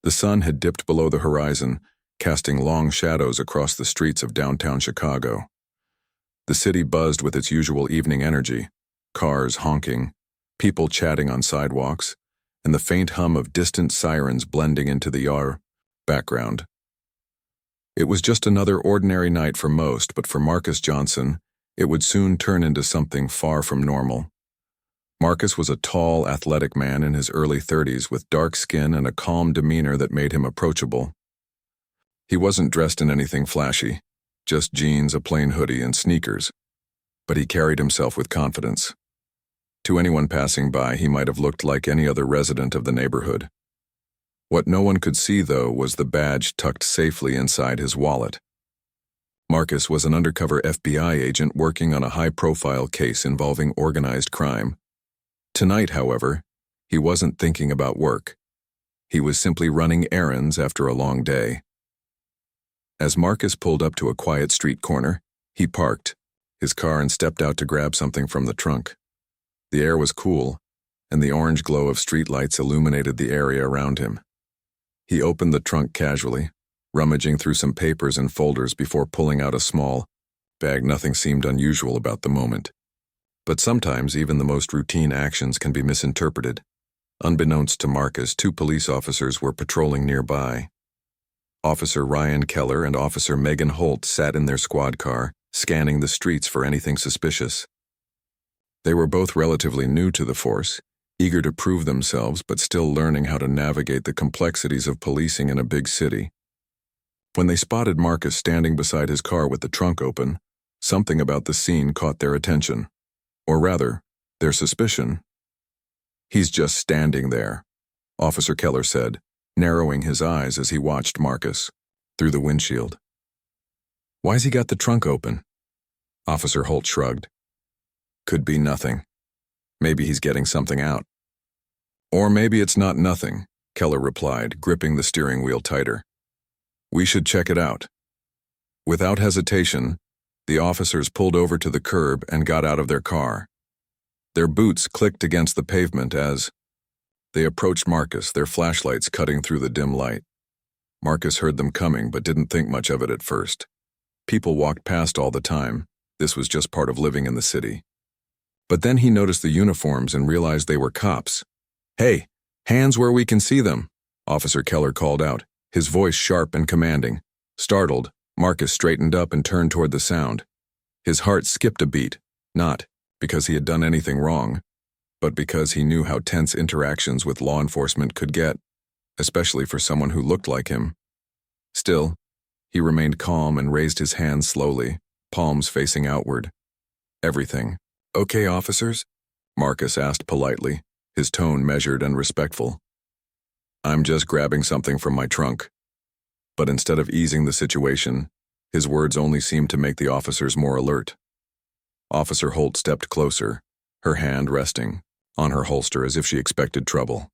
The sun had dipped below the horizon, casting long shadows across the streets of downtown Chicago. The city buzzed with its usual evening energy, cars honking, people chatting on sidewalks, and the faint hum of distant sirens blending into the background. It was just another ordinary night for most, but for Marcus Johnson, it would soon turn into something far from normal. Marcus was a tall, athletic man in his early 30s with dark skin and a calm demeanor that made him approachable. He wasn't dressed in anything flashy, just jeans, a plain hoodie, and sneakers, but he carried himself with confidence. To anyone passing by, he might have looked like any other resident of the neighborhood. What no one could see, though, was the badge tucked safely inside his wallet. Marcus was an undercover FBI agent working on a high-profile case involving organized crime. Tonight, however, he wasn't thinking about work. He was simply running errands after a long day. As Marcus pulled up to a quiet street corner, he parked his car and stepped out to grab something from the trunk. The air was cool, and the orange glow of streetlights illuminated the area around him. He opened the trunk casually, rummaging through some papers and folders before pulling out a small bag. Nothing seemed unusual about the moment. But sometimes even the most routine actions can be misinterpreted. Unbeknownst to Marcus, 2 police officers were patrolling nearby. Officer Ryan Keller and Officer Megan Holt sat in their squad car, scanning the streets for anything suspicious. They were both relatively new to the force, eager to prove themselves but still learning how to navigate the complexities of policing in a big city. When they spotted Marcus standing beside his car with the trunk open, something about the scene caught their attention. Or rather, their suspicion. "He's just standing there," Officer Keller said, narrowing his eyes as he watched Marcus through the windshield. "Why's he got the trunk open?" Officer Holt shrugged. "Could be nothing. Maybe he's getting something out." "Or maybe it's not nothing," Keller replied, gripping the steering wheel tighter. "We should check it out." Without hesitation, the officers pulled over to the curb and got out of their car. Their boots clicked against the pavement as they approached Marcus, their flashlights cutting through the dim light. Marcus heard them coming but didn't think much of it at first. People walked past all the time. This was just part of living in the city. But then he noticed the uniforms and realized they were cops. "Hey, hands where we can see them," Officer Keller called out, his voice sharp and commanding. Startled, Marcus straightened up and turned toward the sound. His heart skipped a beat, not because he had done anything wrong, but because he knew how tense interactions with law enforcement could get, especially for someone who looked like him. Still, he remained calm and raised his hands slowly, palms facing outward. "Everything okay, officers?" Marcus asked politely, his tone measured and respectful. "I'm just grabbing something from my trunk." But instead of easing the situation, his words only seemed to make the officers more alert. Officer Holt stepped closer, her hand resting on her holster as if she expected trouble.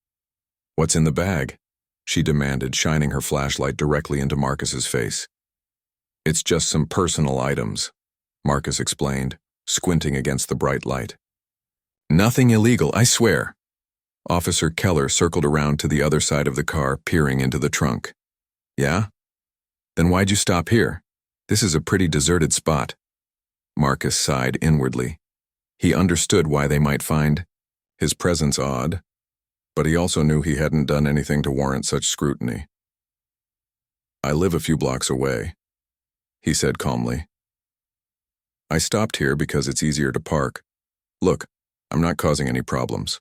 "What's in the bag?" she demanded, shining her flashlight directly into Marcus's face. "It's just some personal items," Marcus explained, squinting against the bright light. "Nothing illegal, I swear." Officer Keller circled around to the other side of the car, peering into the trunk. "Yeah? Then why'd you stop here? This is a pretty deserted spot." Marcus sighed inwardly. He understood why they might find his presence odd, but he also knew he hadn't done anything to warrant such scrutiny. "I live a few blocks away," he said calmly. "I stopped here because it's easier to park. Look, I'm not causing any problems."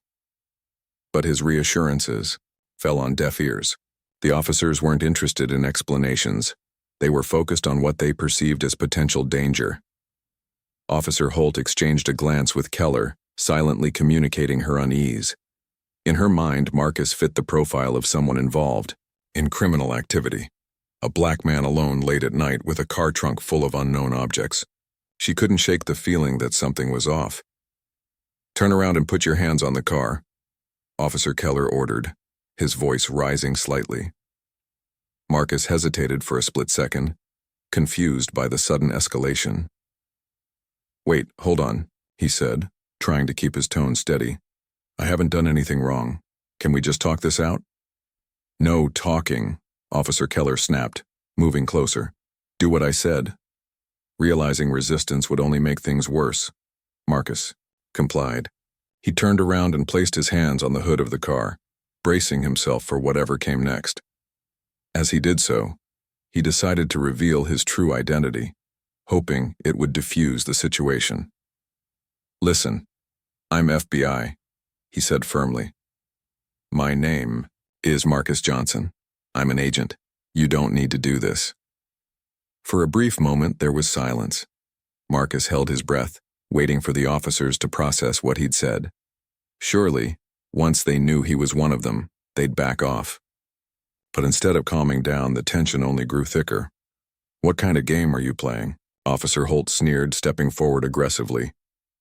But his reassurances fell on deaf ears. The officers weren't interested in explanations. They were focused on what they perceived as potential danger. Officer Holt exchanged a glance with Keller, silently communicating her unease. In her mind, Marcus fit the profile of someone involved in criminal activity. A black man alone late at night with a car trunk full of unknown objects. She couldn't shake the feeling that something was off. "Turn around and put your hands on the car," Officer Keller ordered, his voice rising slightly. Marcus hesitated for a split second, confused by the sudden escalation. "Wait, hold on," he said, trying to keep his tone steady. "I haven't done anything wrong. Can we just talk this out?" No talking, Officer Keller snapped, moving closer. Do what I said. Realizing resistance would only make things worse, Marcus complied. He turned around and placed his hands on the hood of the car, bracing himself for whatever came next. As he did so, he decided to reveal his true identity, hoping it would diffuse the situation. Listen, I'm FBI, he said firmly. My name is Marcus Johnson. I'm an agent. You don't need to do this. For a brief moment, there was silence. Marcus held his breath, waiting for the officers to process what he'd said. Surely, once they knew he was one of them, they'd back off. But instead of calming down, the tension only grew thicker. What kind of game are you playing? Officer Holt sneered, stepping forward aggressively.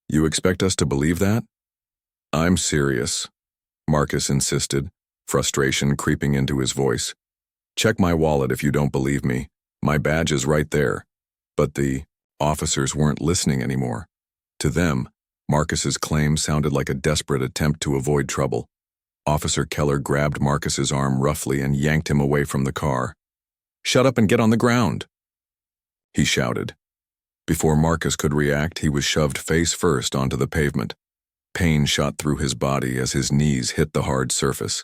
You expect us to believe that? I'm serious, Marcus insisted, frustration creeping into his voice. Check my wallet if you don't believe me. My badge is right there. But the officers weren't listening anymore. To them, Marcus's claim sounded like a desperate attempt to avoid trouble. Officer Keller grabbed Marcus's arm roughly and yanked him away from the car. Shut up and get on the ground, he shouted. Before Marcus could react, he was shoved face first onto the pavement. Pain shot through his body as his knees hit the hard surface.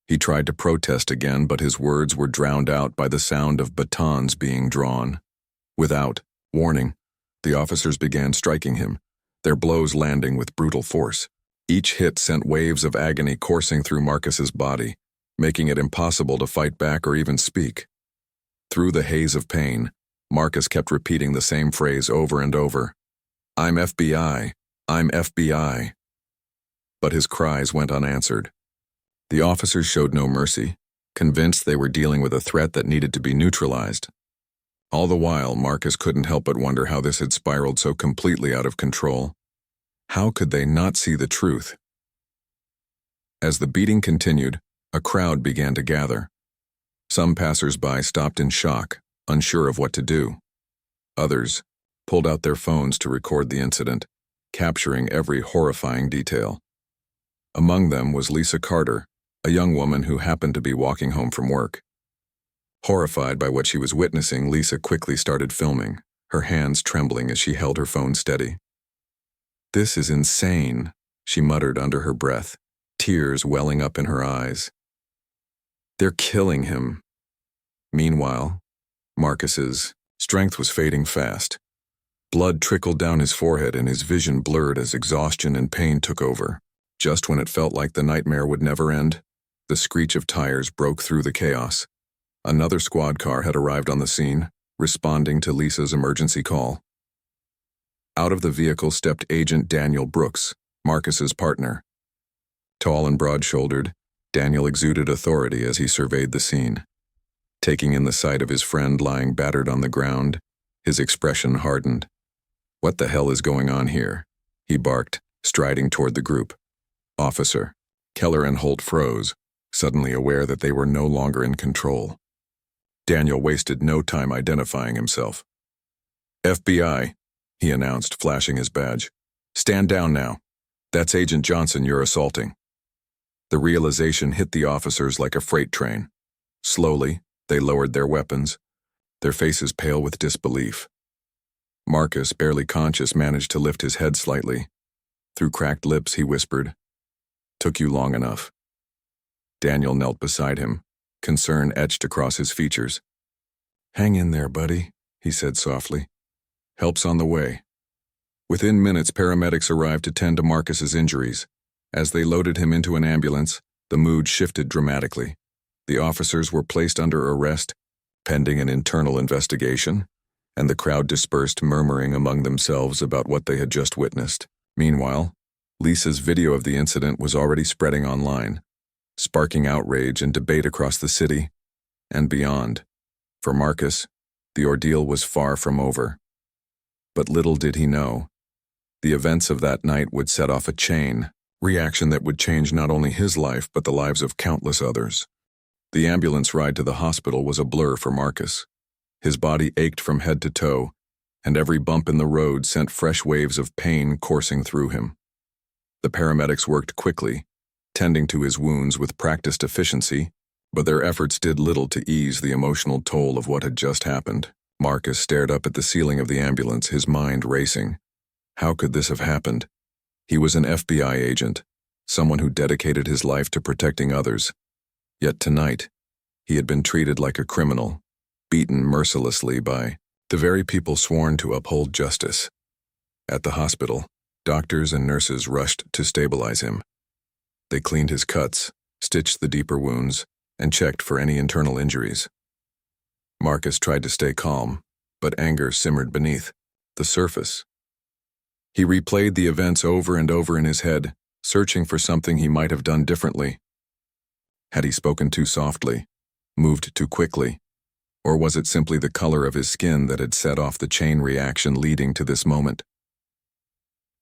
He tried to protest again, but his words were drowned out by the sound of batons being drawn. Without warning, the officers began striking him, their blows landing with brutal force. Each hit sent waves of agony coursing through Marcus's body, making it impossible to fight back or even speak. Through the haze of pain, Marcus kept repeating the same phrase over and over. I'm FBI. I'm FBI. But his cries went unanswered. The officers showed no mercy, convinced they were dealing with a threat that needed to be neutralized. All the while, Marcus couldn't help but wonder how this had spiraled so completely out of control. How could they not see the truth? As the beating continued, a crowd began to gather. Some passers-by stopped in shock, unsure of what to do. Others pulled out their phones to record the incident, capturing every horrifying detail. Among them was Lisa Carter, a young woman who happened to be walking home from work. Horrified by what she was witnessing, Lisa quickly started filming, her hands trembling as she held her phone steady. This is insane, she muttered under her breath, tears welling up in her eyes. They're killing him. Meanwhile, Marcus's strength was fading fast. Blood trickled down his forehead and his vision blurred as exhaustion and pain took over. Just when it felt like the nightmare would never end, the screech of tires broke through the chaos. Another squad car had arrived on the scene, responding to Lisa's emergency call. Out of the vehicle stepped Agent Daniel Brooks, Marcus's partner. Tall and broad-shouldered, Daniel exuded authority as he surveyed the scene. Taking in the sight of his friend lying battered on the ground, his expression hardened. What the hell is going on here? He barked, striding toward the group. Officer. Keller and Holt froze, suddenly aware that they were no longer in control. Daniel wasted no time identifying himself. FBI, he announced, flashing his badge. Stand down now. That's Agent Johnson you're assaulting. The realization hit the officers like a freight train. Slowly, they lowered their weapons, their faces pale with disbelief. Marcus, barely conscious, managed to lift his head slightly. Through cracked lips, he whispered, "Took you long enough." Daniel knelt beside him, concern etched across his features. "Hang in there, buddy," he said softly. "Help's on the way." Within minutes, paramedics arrived to tend to Marcus's injuries. As they loaded him into an ambulance, the mood shifted dramatically. The officers were placed under arrest, pending an internal investigation, and the crowd dispersed, murmuring among themselves about what they had just witnessed. Meanwhile, Lisa's video of the incident was already spreading online, sparking outrage and debate across the city and beyond. For Marcus, the ordeal was far from over. But little did he know, the events of that night would set off a chain reaction that would change not only his life but the lives of countless others. The ambulance ride to the hospital was a blur for Marcus. His body ached from head to toe, and every bump in the road sent fresh waves of pain coursing through him. The paramedics worked quickly, tending to his wounds with practiced efficiency, But their efforts did little to ease the emotional toll of what had just happened. Marcus stared up at the ceiling of the ambulance, his mind racing. How could this have happened? He was an FBI agent, someone who dedicated his life to protecting others. Yet tonight, he had been treated like a criminal, beaten mercilessly by the very people sworn to uphold justice. At the hospital, doctors and nurses rushed to stabilize him. They cleaned his cuts, stitched the deeper wounds, and checked for any internal injuries. Marcus tried to stay calm, but anger simmered beneath the surface. He replayed the events over and over in his head, searching for something he might have done differently. Had he spoken too softly, moved too quickly, or was it simply the color of his skin that had set off the chain reaction leading to this moment?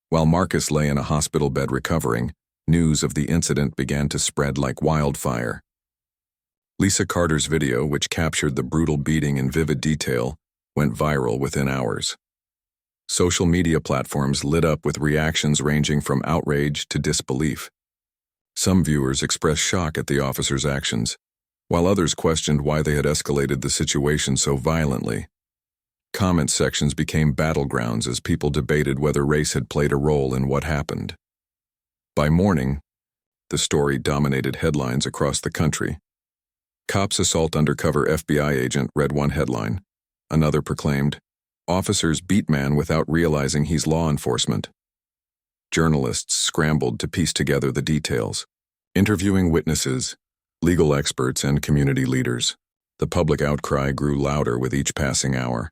While Marcus lay in a hospital bed recovering, news of the incident began to spread like wildfire. Lisa Carter's video, which captured the brutal beating in vivid detail, went viral within hours. Social media platforms lit up with reactions ranging from outrage to disbelief. Some viewers expressed shock at the officer's actions, while others questioned why they had escalated the situation so violently. Comment sections became battlegrounds as people debated whether race had played a role in what happened. By morning, the story dominated headlines across the country. Cops assault undercover FBI agent, read one headline. Another proclaimed, officers beat man without realizing he's law enforcement. Journalists scrambled to piece together the details, interviewing witnesses, legal experts, and community leaders. The public outcry grew louder with each passing hour.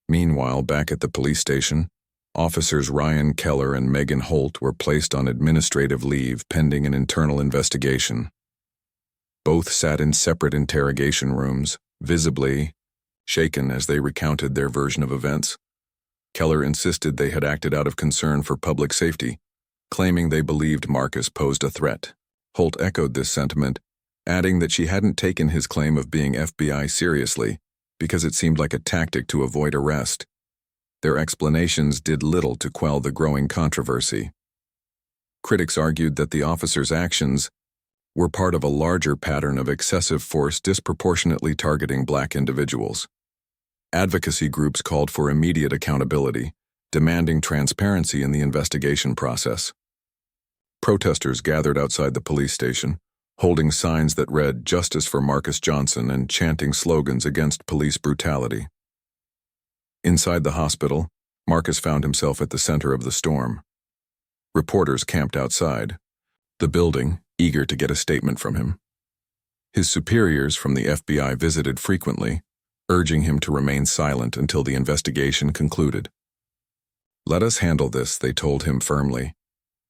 Meanwhile, back at the police station, officers Ryan Keller and Megan Holt were placed on administrative leave pending an internal investigation. Both sat in separate interrogation rooms, visibly shaken as they recounted their version of events. Keller insisted they had acted out of concern for public safety, claiming they believed Marcus posed a threat. Holt echoed this sentiment, adding that she hadn't taken his claim of being FBI seriously because it seemed like a tactic to avoid arrest. Their explanations did little to quell the growing controversy. Critics argued that the officers' actions were part of a larger pattern of excessive force disproportionately targeting Black individuals. Advocacy groups called for immediate accountability, demanding transparency in the investigation process. Protesters gathered outside the police station, holding signs that read "Justice for Marcus Johnson" and chanting slogans against police brutality. Inside the hospital, Marcus found himself at the center of the storm. Reporters camped outside the building, eager to get a statement from him. His superiors from the FBI visited frequently, urging him to remain silent until the investigation concluded. "Let us handle this," they told him firmly.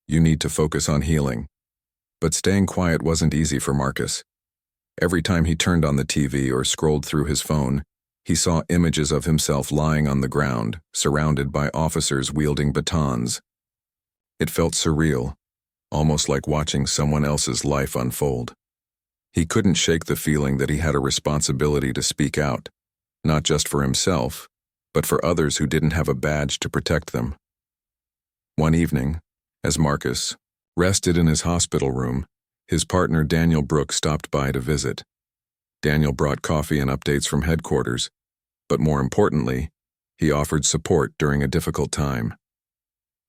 "You need to focus on healing." But staying quiet wasn't easy for Marcus. Every time he turned on the TV or scrolled through his phone, he saw images of himself lying on the ground, surrounded by officers wielding batons. It felt surreal, almost like watching someone else's life unfold. He couldn't shake the feeling that he had a responsibility to speak out, not just for himself, but for others who didn't have a badge to protect them. One evening, as Marcus rested in his hospital room, his partner Daniel Brooks stopped by to visit. Daniel brought coffee and updates from headquarters, but more importantly, he offered support during a difficult time.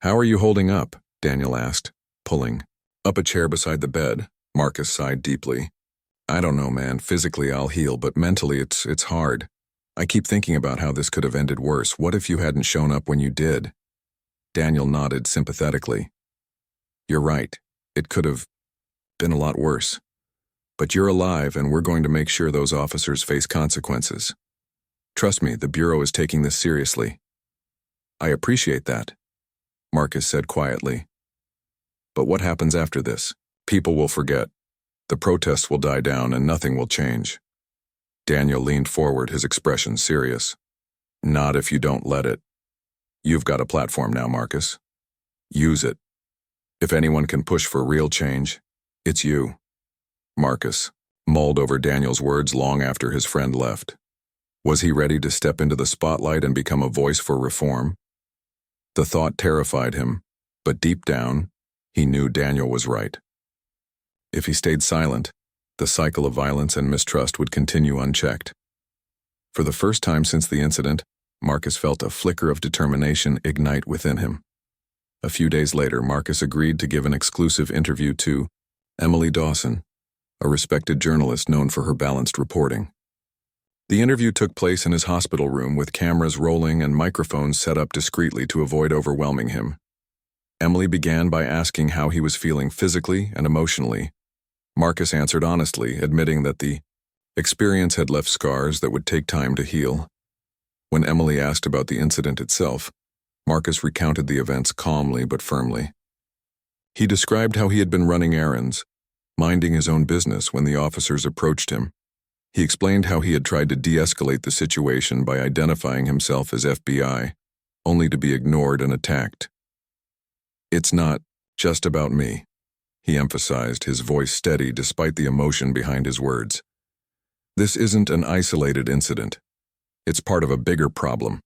"How are you holding up?" Daniel asked, pulling up a chair beside the bed. Marcus sighed deeply. "I don't know, man. Physically I'll heal, but mentally it's hard. I keep thinking about how this could have ended worse. What if you hadn't shown up when you did?" Daniel nodded sympathetically. "You're right. It could have been a lot worse. But you're alive, and we're going to make sure those officers face consequences. Trust me, the Bureau is taking this seriously." "I appreciate that," Marcus said quietly. "But what happens after this? People will forget. The protests will die down and nothing will change." Daniel leaned forward, his expression serious. "Not if you don't let it. You've got a platform now, Marcus. Use it. If anyone can push for real change, it's you." Marcus mulled over Daniel's words long after his friend left. Was he ready to step into the spotlight and become a voice for reform? The thought terrified him, but deep down, he knew Daniel was right. If he stayed silent, the cycle of violence and mistrust would continue unchecked. For the first time since the incident, Marcus felt a flicker of determination ignite within him. A few days later, Marcus agreed to give an exclusive interview to Emily Dawson, a respected journalist known for her balanced reporting. The interview took place in his hospital room with cameras rolling and microphones set up discreetly to avoid overwhelming him. Emily began by asking how he was feeling physically and emotionally. Marcus answered honestly, admitting that the experience had left scars that would take time to heal. When Emily asked about the incident itself, Marcus recounted the events calmly but firmly. He described how he had been running errands, minding his own business when the officers approached him. He explained how he had tried to de-escalate the situation by identifying himself as FBI, only to be ignored and attacked. "It's not just about me," he emphasized, his voice steady despite the emotion behind his words. "This isn't an isolated incident. It's part of a bigger problem,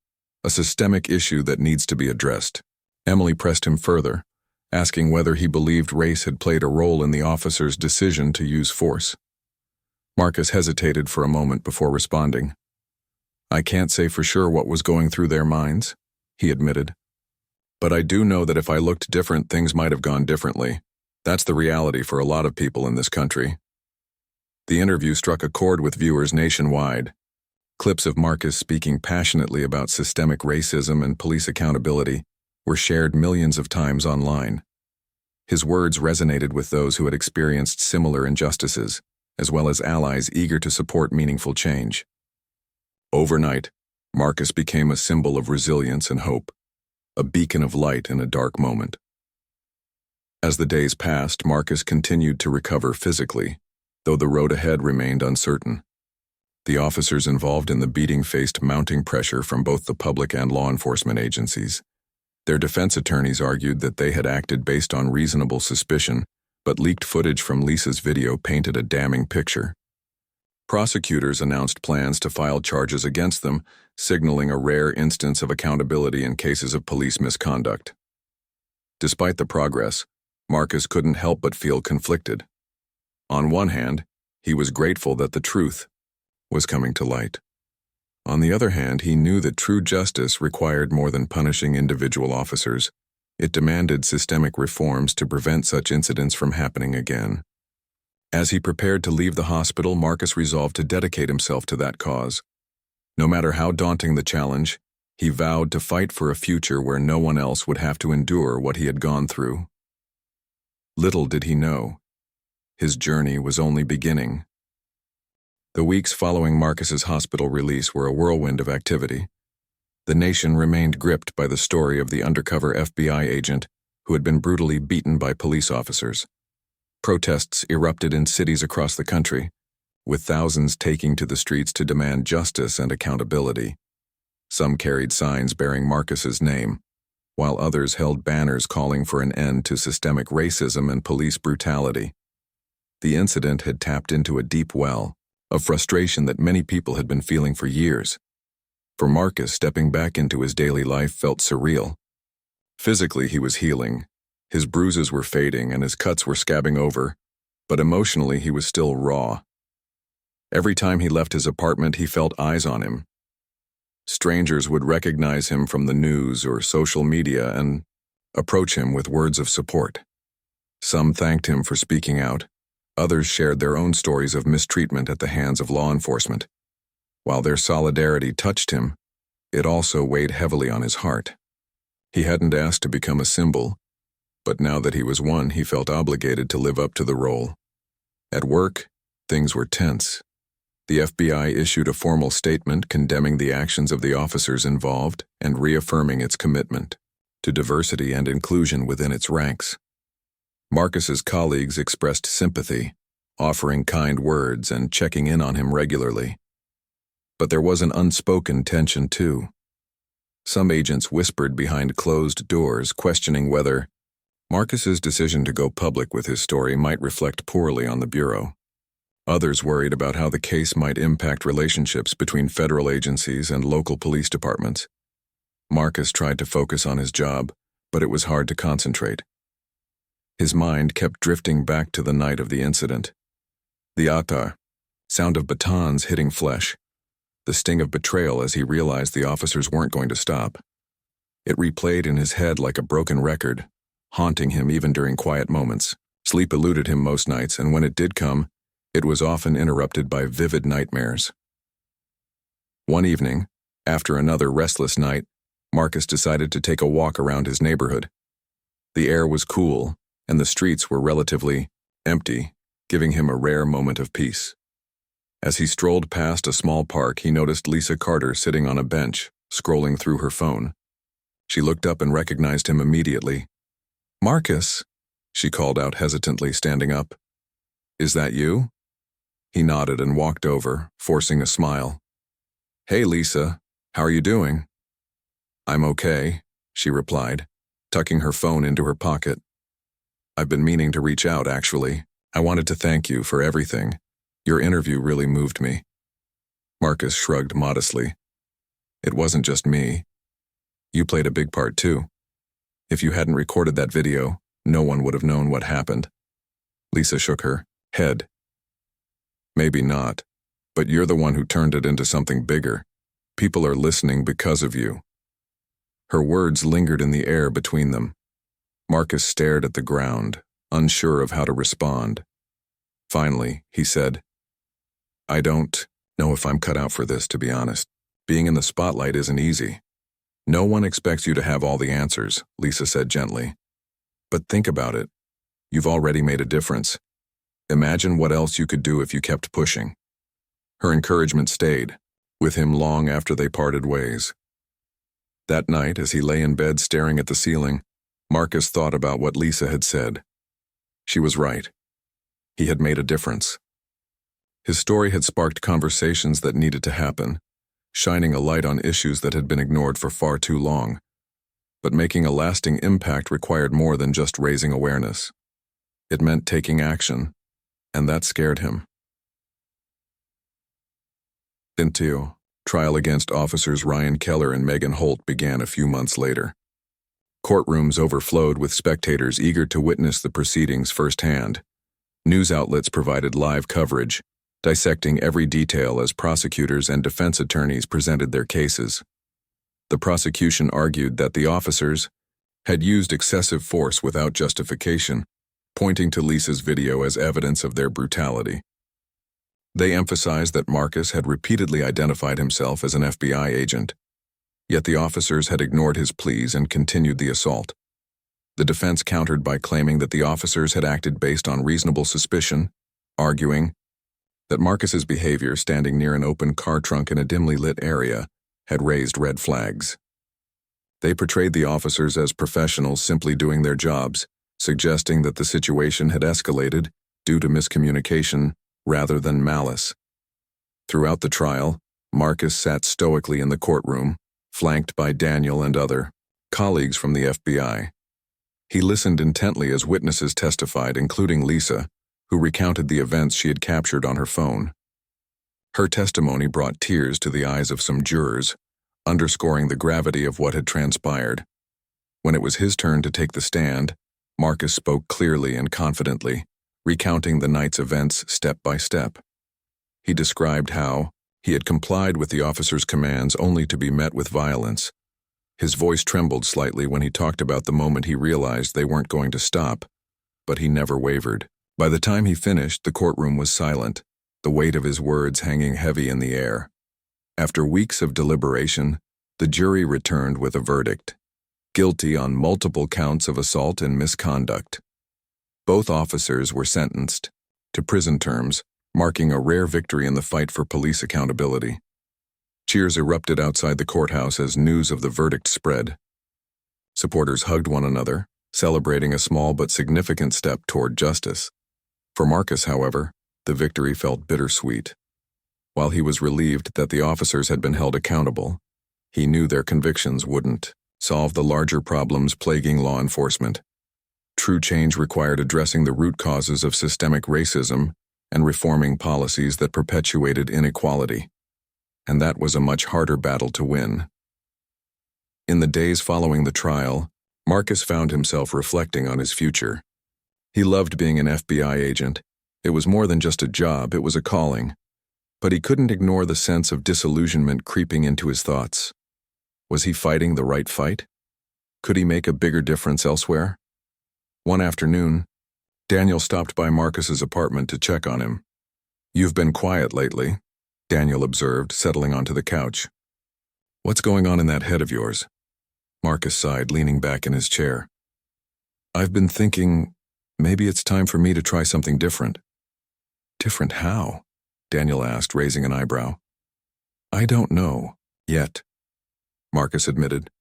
a systemic issue that needs to be addressed." Emily pressed him further, asking whether he believed race had played a role in the officers' decision to use force. Marcus hesitated for a moment before responding. "I can't say for sure what was going through their minds," he admitted. "But I do know that if I looked different, things might have gone differently. That's the reality for a lot of people in this country." The interview struck a chord with viewers nationwide. Clips of Marcus speaking passionately about systemic racism and police accountability were shared millions of times online. His words resonated with those who had experienced similar injustices, as well as allies eager to support meaningful change. Overnight, Marcus became a symbol of resilience and hope, a beacon of light in a dark moment. As the days passed, Marcus continued to recover physically, though the road ahead remained uncertain. The officers involved in the beating faced mounting pressure from both the public and law enforcement agencies. Their defense attorneys argued that they had acted based on reasonable suspicion, but leaked footage from Lisa's video painted a damning picture. Prosecutors announced plans to file charges against them, signaling a rare instance of accountability in cases of police misconduct. Despite the progress, Marcus couldn't help but feel conflicted. On one hand, he was grateful that the truth was coming to light. On the other hand, he knew that true justice required more than punishing individual officers. It demanded systemic reforms to prevent such incidents from happening again. As he prepared to leave the hospital, Marcus resolved to dedicate himself to that cause. No matter how daunting the challenge, he vowed to fight for a future where no one else would have to endure what he had gone through. Little did he know, his journey was only beginning. The weeks following Marcus's hospital release were a whirlwind of activity. The nation remained gripped by the story of the undercover FBI agent who had been brutally beaten by police officers. Protests erupted in cities across the country, with thousands taking to the streets to demand justice and accountability. Some carried signs bearing Marcus's name, while others held banners calling for an end to systemic racism and police brutality. The incident had tapped into a deep well of frustration that many people had been feeling for years. For Marcus, stepping back into his daily life felt surreal. Physically, he was healing. His bruises were fading and his cuts were scabbing over, but emotionally he was still raw. Every time he left his apartment, he felt eyes on him. Strangers would recognize him from the news or social media and approach him with words of support. Some thanked him for speaking out. Others shared their own stories of mistreatment at the hands of law enforcement. While their solidarity touched him, it also weighed heavily on his heart. He hadn't asked to become a symbol, but now that he was one, he felt obligated to live up to the role. At work, things were tense. The FBI issued a formal statement condemning the actions of the officers involved and reaffirming its commitment to diversity and inclusion within its ranks. Marcus's colleagues expressed sympathy, offering kind words and checking in on him regularly. But there was an unspoken tension too. Some agents whispered behind closed doors, questioning whether Marcus's decision to go public with his story might reflect poorly on the Bureau. Others worried about how the case might impact relationships between federal agencies and local police departments. Marcus tried to focus on his job, but it was hard to concentrate. His mind kept drifting back to the night of the incident. The ata, sound of batons hitting flesh, the sting of betrayal as he realized the officers weren't going to stop. It replayed in his head like a broken record, haunting him even during quiet moments. Sleep eluded him most nights, and when it did come, it was often interrupted by vivid nightmares. One evening, after another restless night, Marcus decided to take a walk around his neighborhood. The air was cool, and the streets were relatively empty, giving him a rare moment of peace. As he strolled past a small park, he noticed Lisa Carter sitting on a bench, scrolling through her phone. She looked up and recognized him immediately. "Marcus," she called out hesitantly, standing up. "Is that you?" He nodded and walked over, forcing a smile. "Hey, Lisa, how are you doing?" "I'm okay," she replied, tucking her phone into her pocket. "I've been meaning to reach out, actually. I wanted to thank you for everything. Your interview really moved me." Marcus shrugged modestly. "It wasn't just me. You played a big part too. If you hadn't recorded that video, no one would have known what happened." Lisa shook her head. "Maybe not, but you're the one who turned it into something bigger. People are listening because of you." Her words lingered in the air between them. Marcus stared at the ground, unsure of how to respond. Finally, he said, "I don't know if I'm cut out for this, to be honest. Being in the spotlight isn't easy." "No one expects you to have all the answers," Lisa said gently. "But think about it. You've already made a difference. Imagine what else you could do if you kept pushing." Her encouragement stayed with him long after they parted ways. That night, as he lay in bed staring at the ceiling, Marcus thought about what Lisa had said. She was right. He had made a difference. His story had sparked conversations that needed to happen, shining a light on issues that had been ignored for far too long. But making a lasting impact required more than just raising awareness. It meant taking action, and that scared him. Intio, trial against officers Ryan Keller and Megan Holt began a few months later. Courtrooms overflowed with spectators eager to witness the proceedings firsthand. News outlets provided live coverage, dissecting every detail as prosecutors and defense attorneys presented their cases. The prosecution argued that the officers had used excessive force without justification, pointing to Lisa's video as evidence of their brutality. They emphasized that Marcus had repeatedly identified himself as an FBI agent, yet the officers had ignored his pleas and continued the assault. The defense countered by claiming that the officers had acted based on reasonable suspicion, arguing that Marcus's behavior standing near an open car trunk in a dimly lit area had raised red flags. They portrayed the officers as professionals simply doing their jobs, suggesting that the situation had escalated due to miscommunication rather than malice. Throughout the trial, Marcus sat stoically in the courtroom, flanked by Daniel and other colleagues from the FBI. He listened intently as witnesses testified, including Lisa, who recounted the events she had captured on her phone. Her testimony brought tears to the eyes of some jurors, underscoring the gravity of what had transpired. When it was his turn to take the stand, Marcus spoke clearly and confidently, recounting the night's events step by step. He described how he had complied with the officer's commands only to be met with violence. His voice trembled slightly when he talked about the moment he realized they weren't going to stop, but he never wavered. By the time he finished, the courtroom was silent, the weight of his words hanging heavy in the air. After weeks of deliberation, the jury returned with a verdict: guilty on multiple counts of assault and misconduct. Both officers were sentenced to prison terms, marking a rare victory in the fight for police accountability. Cheers erupted outside the courthouse as news of the verdict spread. Supporters hugged one another, celebrating a small but significant step toward justice. For Marcus, however, the victory felt bittersweet. While he was relieved that the officers had been held accountable, he knew their convictions wouldn't solve the larger problems plaguing law enforcement. True change required addressing the root causes of systemic racism and reforming policies that perpetuated inequality. And that was a much harder battle to win. In the days following the trial, Marcus found himself reflecting on his future. He loved being an FBI agent, It was more than just a job, it was a calling. But he couldn't ignore the sense of disillusionment creeping into his thoughts. Was he fighting the right fight? Could he make a bigger difference elsewhere? One afternoon, Daniel stopped by Marcus's apartment to check on him. "You've been quiet lately," Daniel observed, settling onto the couch. "What's going on in that head of yours?" Marcus sighed, leaning back in his chair. "I've been thinking, maybe it's time for me to try something different." "Different how?" Daniel asked, raising an eyebrow. "I don't know, yet," Marcus admitted.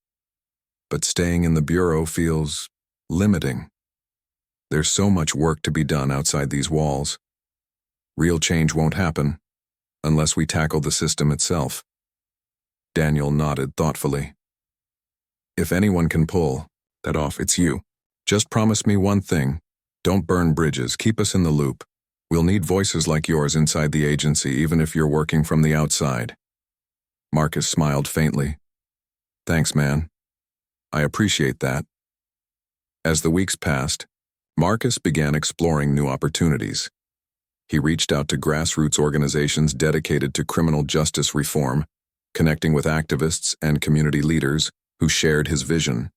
"But staying in the bureau feels limiting. There's so much work to be done outside these walls. Real change won't happen unless we tackle the system itself." Daniel nodded thoughtfully. "If anyone can pull that off, it's you. Just promise me one thing. Don't burn bridges. Keep us in the loop. We'll need voices like yours inside the agency, even if you're working from the outside." Marcus smiled faintly. "Thanks, man. I appreciate that." As the weeks passed, Marcus began exploring new opportunities. He reached out to grassroots organizations dedicated to criminal justice reform, connecting with activists and community leaders who shared his vision.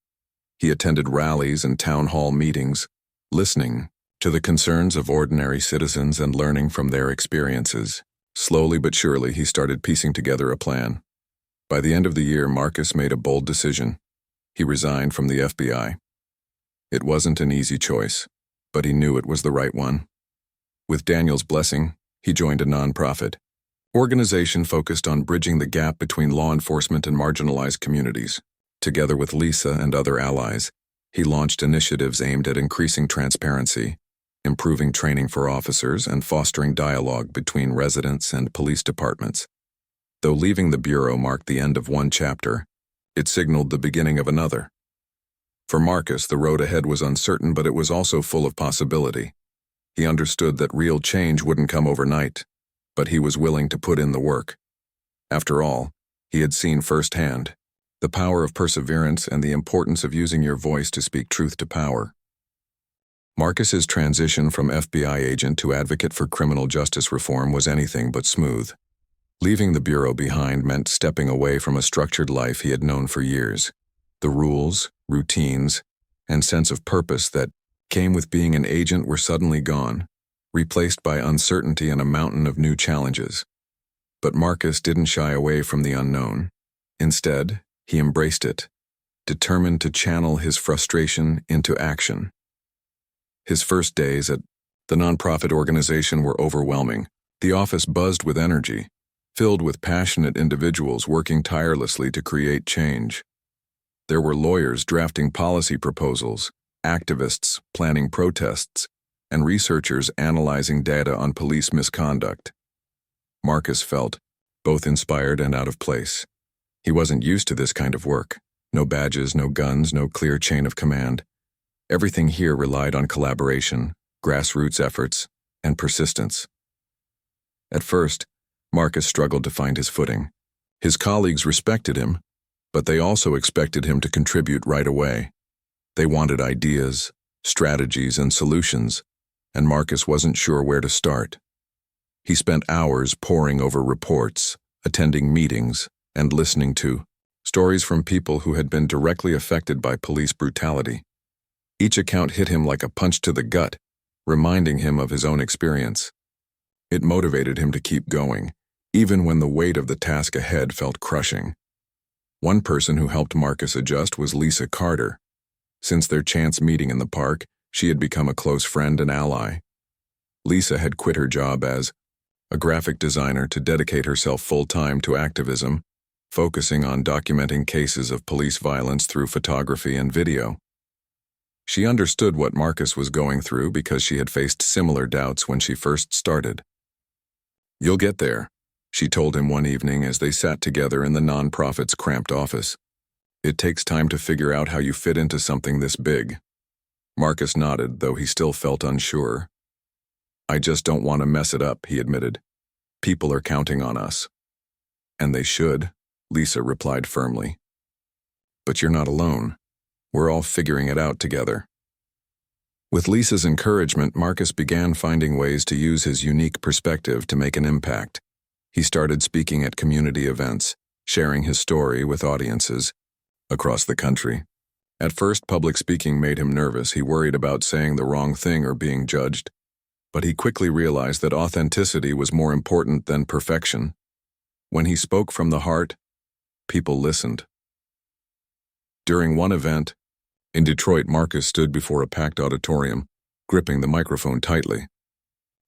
He attended rallies and town hall meetings, listening to the concerns of ordinary citizens and learning from their experiences. Slowly but surely, he started piecing together a plan. By the end of the year, Marcus made a bold decision. He resigned from the FBI. It wasn't an easy choice, but he knew it was the right one. With Daniel's blessing, he joined a nonprofit organization focused on bridging the gap between law enforcement and marginalized communities. Together with Lisa and other allies, he launched initiatives aimed at increasing transparency, improving training for officers, and fostering dialogue between residents and police departments. Though leaving the bureau marked the end of one chapter, it signaled the beginning of another. For Marcus, the road ahead was uncertain, but it was also full of possibility. He understood that real change wouldn't come overnight, but he was willing to put in the work. After all, he had seen firsthand the power of perseverance and the importance of using your voice to speak truth to power. Marcus's transition from FBI agent to advocate for criminal justice reform was anything but smooth. Leaving the bureau behind meant stepping away from a structured life he had known for years. The rules, routines, and sense of purpose that came with being an agent were suddenly gone, replaced by uncertainty and a mountain of new challenges. But Marcus didn't shy away from the unknown. Instead, he embraced it, determined to channel his frustration into action. His first days at the nonprofit organization were overwhelming. The office buzzed with energy, filled with passionate individuals working tirelessly to create change. There were lawyers drafting policy proposals, activists planning protests, and researchers analyzing data on police misconduct. Marcus felt both inspired and out of place. He wasn't used to this kind of work. No badges, no guns, no clear chain of command. Everything here relied on collaboration, grassroots efforts, and persistence. At first, Marcus struggled to find his footing. His colleagues respected him, but they also expected him to contribute right away. They wanted ideas, strategies, and solutions, and Marcus wasn't sure where to start. He spent hours poring over reports, attending meetings, and listening to stories from people who had been directly affected by police brutality. Each account hit him like a punch to the gut, reminding him of his own experience. It motivated him to keep going, even when the weight of the task ahead felt crushing. One person who helped Marcus adjust was Lisa Carter. Since their chance meeting in the park, she had become a close friend and ally. Lisa had quit her job as a graphic designer to dedicate herself full-time to activism, focusing on documenting cases of police violence through photography and video. She understood what Marcus was going through because she had faced similar doubts when she first started. "You'll get there," she told him one evening as they sat together in the nonprofit's cramped office. "It takes time to figure out how you fit into something this big." Marcus nodded, though he still felt unsure. "I just don't want to mess it up," he admitted. "People are counting on us." "And they should," Lisa replied firmly. "But you're not alone. We're all figuring it out together." With Lisa's encouragement, Marcus began finding ways to use his unique perspective to make an impact. He started speaking at community events, sharing his story with audiences across the country. At first, public speaking made him nervous. He worried about saying the wrong thing or being judged. But he quickly realized that authenticity was more important than perfection. When he spoke from the heart, people listened. During one event, in Detroit, Marcus stood before a packed auditorium, gripping the microphone tightly.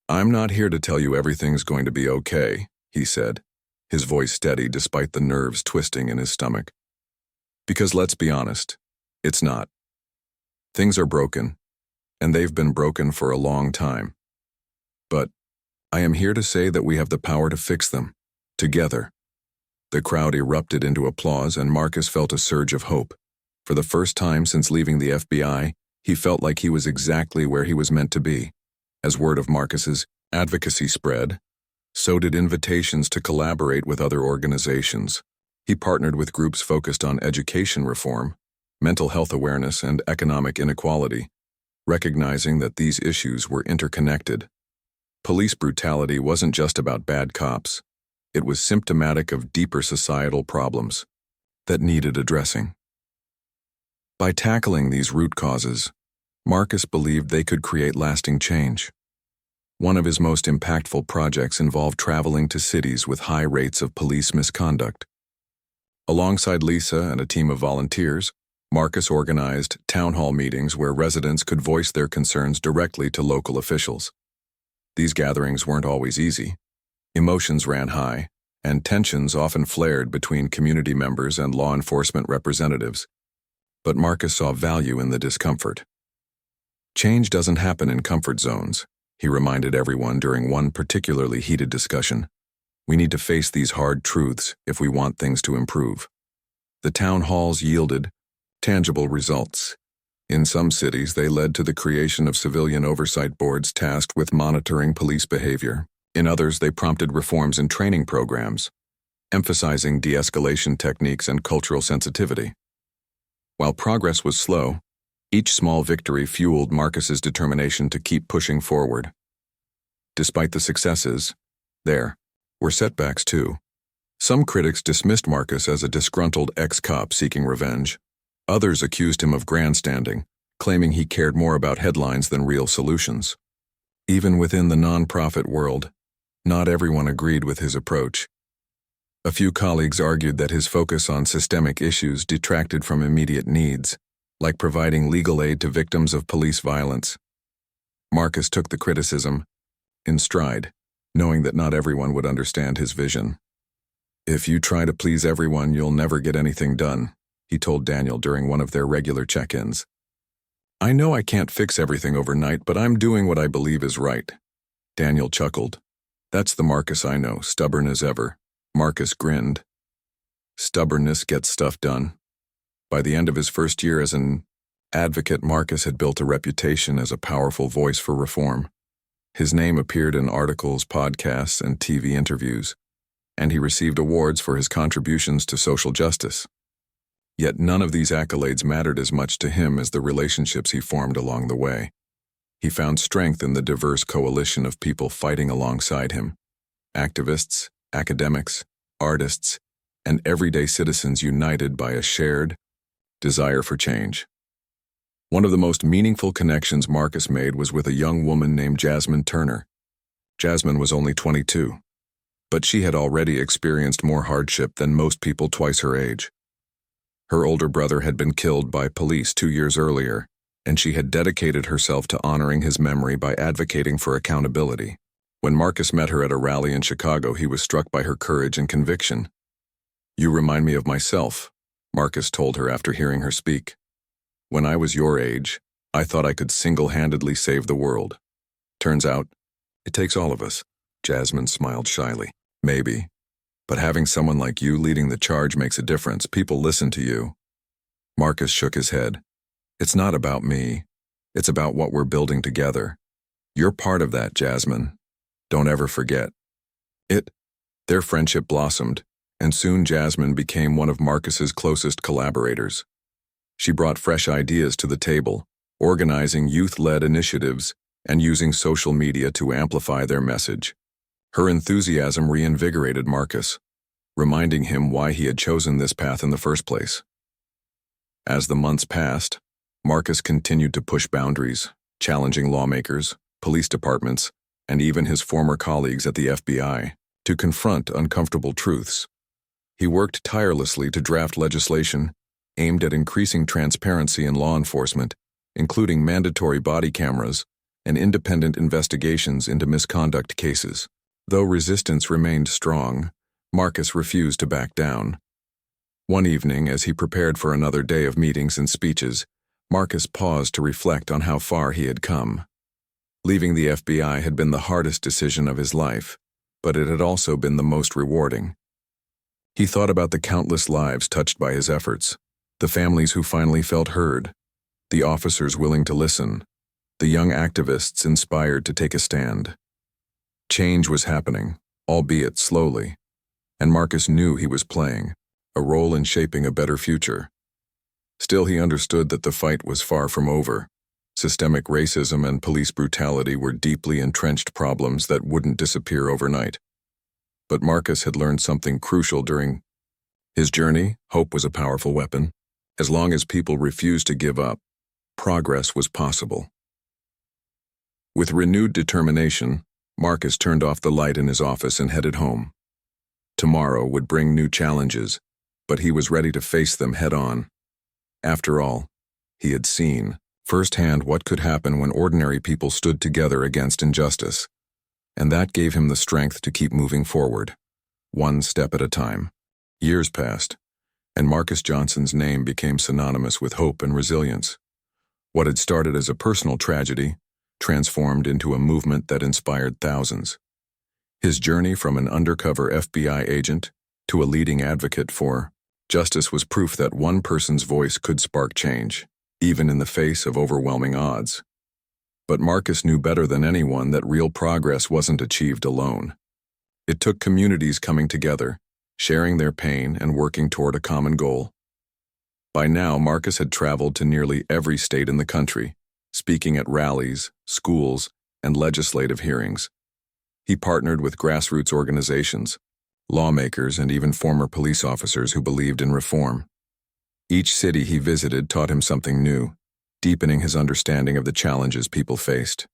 "I'm not here to tell you everything's going to be okay," he said, his voice steady despite the nerves twisting in his stomach. "Because let's be honest, it's not. Things are broken, and they've been broken for a long time. But I am here to say that we have the power to fix them, together." The crowd erupted into applause, and Marcus felt a surge of hope. For the first time since leaving the FBI, he felt like he was exactly where he was meant to be. As word of Marcus's advocacy spread, so did invitations to collaborate with other organizations. He partnered with groups focused on education reform, mental health awareness, and economic inequality, recognizing that these issues were interconnected. Police brutality wasn't just about bad cops. It was symptomatic of deeper societal problems that needed addressing. By tackling these root causes, Marcus believed they could create lasting change. One of his most impactful projects involved traveling to cities with high rates of police misconduct. Alongside Lisa and a team of volunteers, Marcus organized town hall meetings where residents could voice their concerns directly to local officials. These gatherings weren't always easy. Emotions ran high, and tensions often flared between community members and law enforcement representatives. But Marcus saw value in the discomfort. "Change doesn't happen in comfort zones," he reminded everyone during one particularly heated discussion. "We need to face these hard truths if we want things to improve." The town halls yielded tangible results. In some cities, they led to the creation of civilian oversight boards tasked with monitoring police behavior. In others, they prompted reforms in training programs, emphasizing de-escalation techniques and cultural sensitivity. While progress was slow, each small victory fueled Marcus's determination to keep pushing forward. Despite the successes, there were setbacks too. Some critics dismissed Marcus as a disgruntled ex-cop seeking revenge. Others accused him of grandstanding, claiming he cared more about headlines than real solutions. Even within the nonprofit world, not everyone agreed with his approach. A few colleagues argued that his focus on systemic issues detracted from immediate needs, like providing legal aid to victims of police violence. Marcus took the criticism in stride, knowing that not everyone would understand his vision. "If you try to please everyone, you'll never get anything done," he told Daniel during one of their regular check-ins. "I know I can't fix everything overnight, but I'm doing what I believe is right." Daniel chuckled. "That's the Marcus I know, stubborn as ever." Marcus grinned. Stubbornness gets stuff done. By the end of his first year as an advocate, Marcus had built a reputation as a powerful voice for reform. His name appeared in articles, podcasts, and TV interviews, and he received awards for his contributions to social justice. Yet none of these accolades mattered as much to him as the relationships he formed along the way. He found strength in the diverse coalition of people fighting alongside him: activists, academics, artists, and everyday citizens united by a shared desire for change. One of the most meaningful connections Marcus made was with a young woman named Jasmine Turner. Jasmine was only 22, but she had already experienced more hardship than most people twice her age. Her older brother had been killed by police 2 years earlier, and she had dedicated herself to honoring his memory by advocating for accountability. When Marcus met her at a rally in Chicago, he was struck by her courage and conviction. "You remind me of myself," Marcus told her after hearing her speak. "When I was your age, I thought I could single-handedly save the world. Turns out, it takes all of us." Jasmine smiled shyly. "Maybe. But having someone like you leading the charge makes a difference. People listen to you." Marcus shook his head. "It's not about me. It's about what we're building together. You're part of that, Jasmine. Don't ever forget." Their friendship blossomed, and soon Jasmine became one of Marcus's closest collaborators. She brought fresh ideas to the table, organizing youth-led initiatives and using social media to amplify their message. Her enthusiasm reinvigorated Marcus, reminding him why he had chosen this path in the first place. As the months passed, Marcus continued to push boundaries, challenging lawmakers, police departments, and even his former colleagues at the FBI to confront uncomfortable truths. He worked tirelessly to draft legislation aimed at increasing transparency in law enforcement, including mandatory body cameras and independent investigations into misconduct cases. Though resistance remained strong, Marcus refused to back down. One evening, as he prepared for another day of meetings and speeches, Marcus paused to reflect on how far he had come. Leaving the FBI had been the hardest decision of his life, but it had also been the most rewarding. He thought about the countless lives touched by his efforts, the families who finally felt heard, the officers willing to listen, the young activists inspired to take a stand. Change was happening, albeit slowly, and Marcus knew he was playing a role in shaping a better future. Still, he understood that the fight was far from over. Systemic racism and police brutality were deeply entrenched problems that wouldn't disappear overnight. But Marcus had learned something crucial during his journey. Hope was a powerful weapon. As long as people refused to give up, progress was possible. With renewed determination, Marcus turned off the light in his office and headed home. Tomorrow would bring new challenges, but he was ready to face them head-on. After all, he had seen firsthand what could happen when ordinary people stood together against injustice, and that gave him the strength to keep moving forward, one step at a time. Years passed, and Marcus Johnson's name became synonymous with hope and resilience. What had started as a personal tragedy transformed into a movement that inspired thousands. His journey from an undercover FBI agent to a leading advocate for justice was proof that one person's voice could spark change, even in the face of overwhelming odds. But Marcus knew better than anyone that real progress wasn't achieved alone. It took communities coming together, sharing their pain and working toward a common goal. By now, Marcus had traveled to nearly every state in the country, speaking at rallies, schools, and legislative hearings. He partnered with grassroots organizations, lawmakers, and even former police officers who believed in reform. Each city he visited taught him something new, deepening his understanding of the challenges people faced.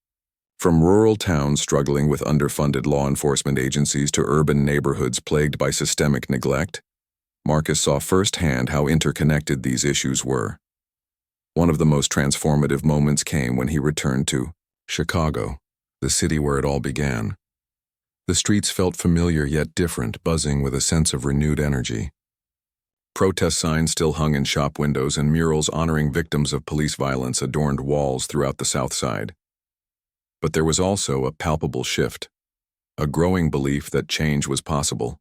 From rural towns struggling with underfunded law enforcement agencies to urban neighborhoods plagued by systemic neglect, Marcus saw firsthand how interconnected these issues were. One of the most transformative moments came when he returned to Chicago, the city where it all began. The streets felt familiar yet different, buzzing with a sense of renewed energy. Protest signs still hung in shop windows, and murals honoring victims of police violence adorned walls throughout the South Side. But there was also a palpable shift, a growing belief that change was possible.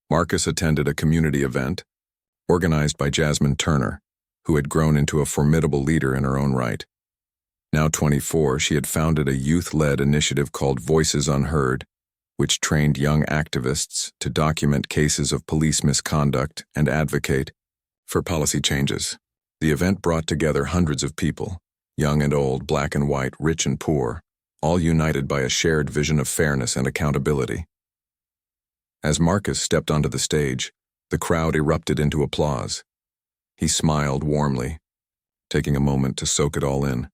Marcus attended a community event, organized by Jasmine Turner, who had grown into a formidable leader in her own right. Now 24, she had founded a youth-led initiative called Voices Unheard, which trained young activists to document cases of police misconduct and advocate for policy changes. The event brought together hundreds of people, young and old, black and white, rich and poor, all united by a shared vision of fairness and accountability. As Marcus stepped onto the stage, the crowd erupted into applause. He smiled warmly, taking a moment to soak it all in.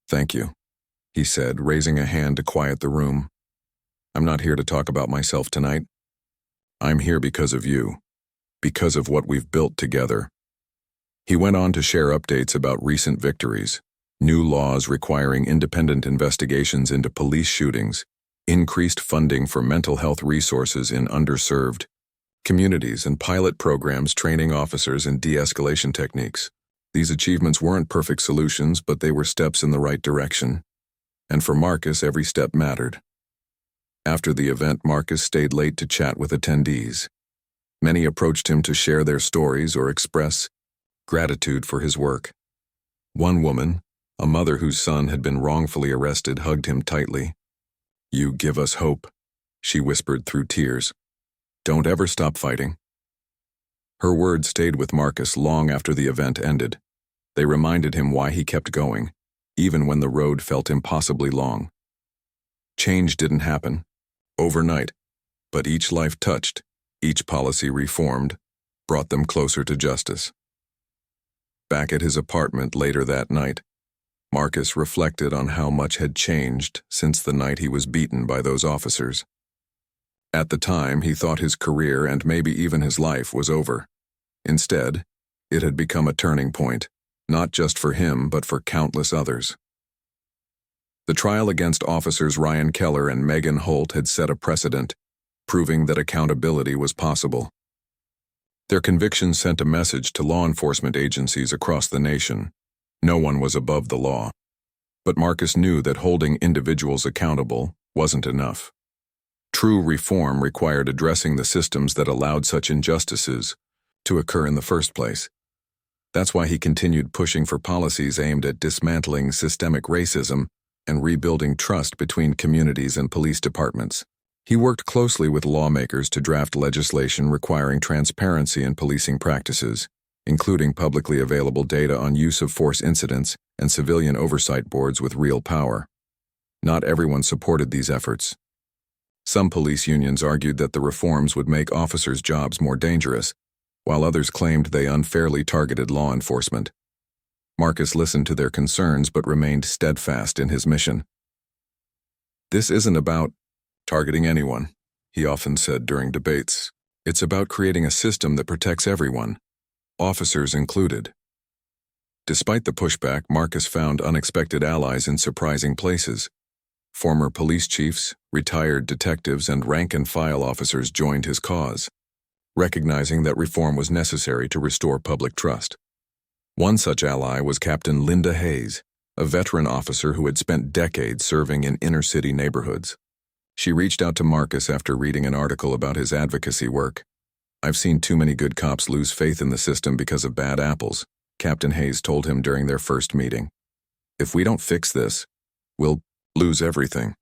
"Thank you," he said, raising a hand to quiet the room. "I'm not here to talk about myself tonight. I'm here because of you, because of what we've built together." He went on to share updates about recent victories, new laws requiring independent investigations into police shootings, increased funding for mental health resources in underserved communities, and pilot programs training officers in de-escalation techniques. These achievements weren't perfect solutions, but they were steps in the right direction. And for Marcus, every step mattered. After the event, Marcus stayed late to chat with attendees. Many approached him to share their stories or express gratitude for his work. One woman, a mother whose son had been wrongfully arrested, hugged him tightly. "You give us hope," she whispered through tears. "Don't ever stop fighting." Her words stayed with Marcus long after the event ended. They reminded him why he kept going, even when the road felt impossibly long. Change didn't happen overnight, but each life touched, each policy reformed, brought them closer to justice. Back at his apartment later that night, Marcus reflected on how much had changed since the night he was beaten by those officers. At the time, he thought his career and maybe even his life was over. Instead, it had become a turning point, not just for him but for countless others. The trial against officers Ryan Keller and Megan Holt had set a precedent, proving that accountability was possible. Their convictions sent a message to law enforcement agencies across the nation. No one was above the law. But Marcus knew that holding individuals accountable wasn't enough. True reform required addressing the systems that allowed such injustices to occur in the first place. That's why he continued pushing for policies aimed at dismantling systemic racism and rebuilding trust between communities and police departments. He worked closely with lawmakers to draft legislation requiring transparency in policing practices, including publicly available data on use of force incidents and civilian oversight boards with real power. Not everyone supported these efforts. Some police unions argued that the reforms would make officers' jobs more dangerous, while others claimed they unfairly targeted law enforcement. Marcus listened to their concerns but remained steadfast in his mission. "This isn't about targeting anyone," he often said during debates. "It's about creating a system that protects everyone, officers included." Despite the pushback, Marcus found unexpected allies in surprising places. Former police chiefs, retired detectives, and rank-and-file officers joined his cause, recognizing that reform was necessary to restore public trust. One such ally was Captain Linda Hayes, a veteran officer who had spent decades serving in inner-city neighborhoods. She reached out to Marcus after reading an article about his advocacy work. "I've seen too many good cops lose faith in the system because of bad apples," Captain Hayes told him during their first meeting. "If we don't fix this, we'll lose everything."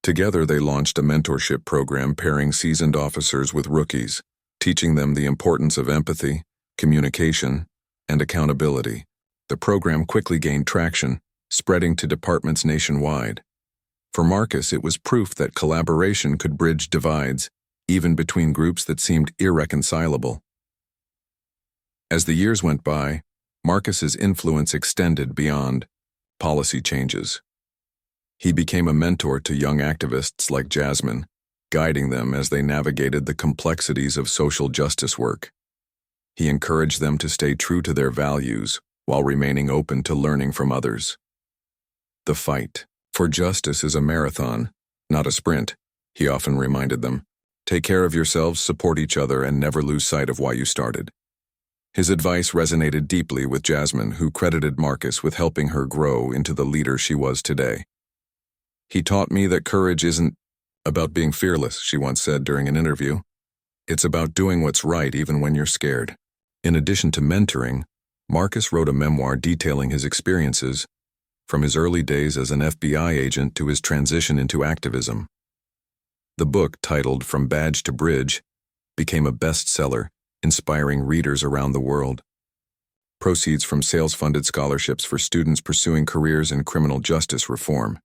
Together they launched a mentorship program pairing seasoned officers with rookies, teaching them the importance of empathy, communication, and accountability. The program quickly gained traction, spreading to departments nationwide. For Marcus, it was proof that collaboration could bridge divides, even between groups that seemed irreconcilable. As the years went by, Marcus's influence extended beyond policy changes. He became a mentor to young activists like Jasmine, guiding them as they navigated the complexities of social justice work. He encouraged them to stay true to their values while remaining open to learning from others. "The fight for justice is a marathon, not a sprint," he often reminded them. "Take care of yourselves, support each other, and never lose sight of why you started." His advice resonated deeply with Jasmine, who credited Marcus with helping her grow into the leader she was today. "He taught me that courage isn't about being fearless," she once said during an interview. "It's about doing what's right even when you're scared." In addition to mentoring, Marcus wrote a memoir detailing his experiences, from his early days as an FBI agent to his transition into activism. The book, titled From Badge to Bridge, became a bestseller, inspiring readers around the world. Proceeds from sales funded scholarships for students pursuing careers in criminal justice reform,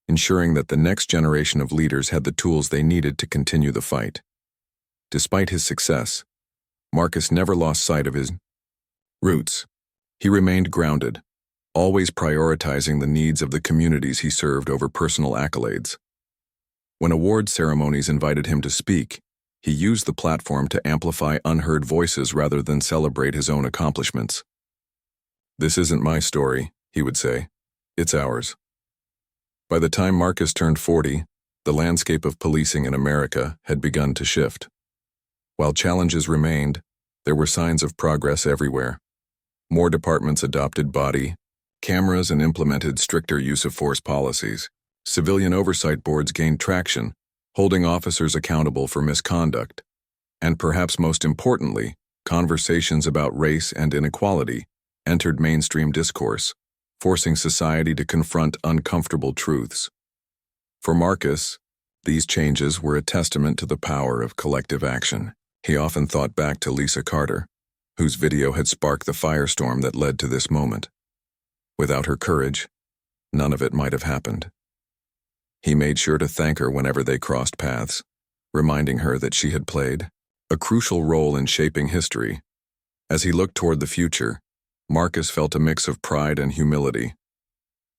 ensuring that the next generation of leaders had the tools they needed to continue the fight. Despite his success, Marcus never lost sight of his roots. He remained grounded, always prioritizing the needs of the communities he served over personal accolades. When award ceremonies invited him to speak, he used the platform to amplify unheard voices rather than celebrate his own accomplishments. "This isn't my story," he would say. "It's ours." By the time Marcus turned 40, the landscape of policing in America had begun to shift. While challenges remained, there were signs of progress everywhere. More departments adopted body cameras and implemented stricter use-of-force policies. Civilian oversight boards gained traction, holding officers accountable for misconduct. And perhaps most importantly, conversations about race and inequality entered mainstream discourse, forcing society to confront uncomfortable truths. For Marcus, these changes were a testament to the power of collective action. He often thought back to Lisa Carter, whose video had sparked the firestorm that led to this moment. Without her courage, none of it might have happened. He made sure to thank her whenever they crossed paths, reminding her that she had played a crucial role in shaping history. As he looked toward the future, Marcus felt a mix of pride and humility.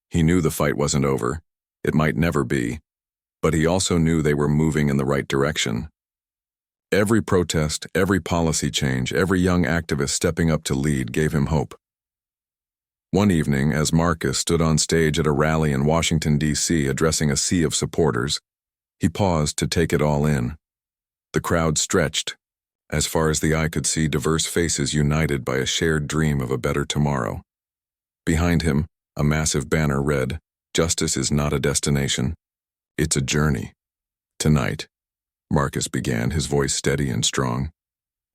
He knew the fight wasn't over, it might never be, but he also knew they were moving in the right direction. Every protest, every policy change, every young activist stepping up to lead gave him hope. One evening, as Marcus stood on stage at a rally in Washington, D.C., addressing a sea of supporters, he paused to take it all in. The crowd stretched. As far as the eye could see, diverse faces united by a shared dream of a better tomorrow. Behind him, a massive banner read, "Justice is not a destination. It's a journey." "Tonight," Marcus began, his voice steady and strong,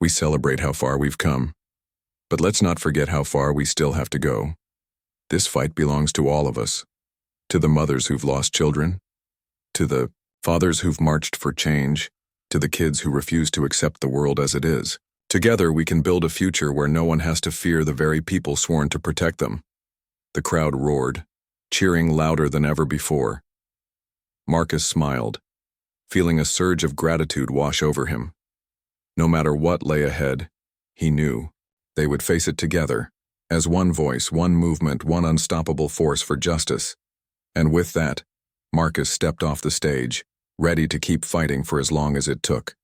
"we celebrate how far we've come. But let's not forget how far we still have to go. This fight belongs to all of us. To the mothers who've lost children, to the fathers who've marched for change, to the kids who refuse to accept the world as it is. Together we can build a future where no one has to fear the very people sworn to protect them." The crowd roared, cheering louder than ever before. Marcus smiled, feeling a surge of gratitude wash over him. No matter what lay ahead, he knew they would face it together, as one voice, one movement, one unstoppable force for justice. And with that, Marcus stepped off the stage, ready to keep fighting for as long as it took.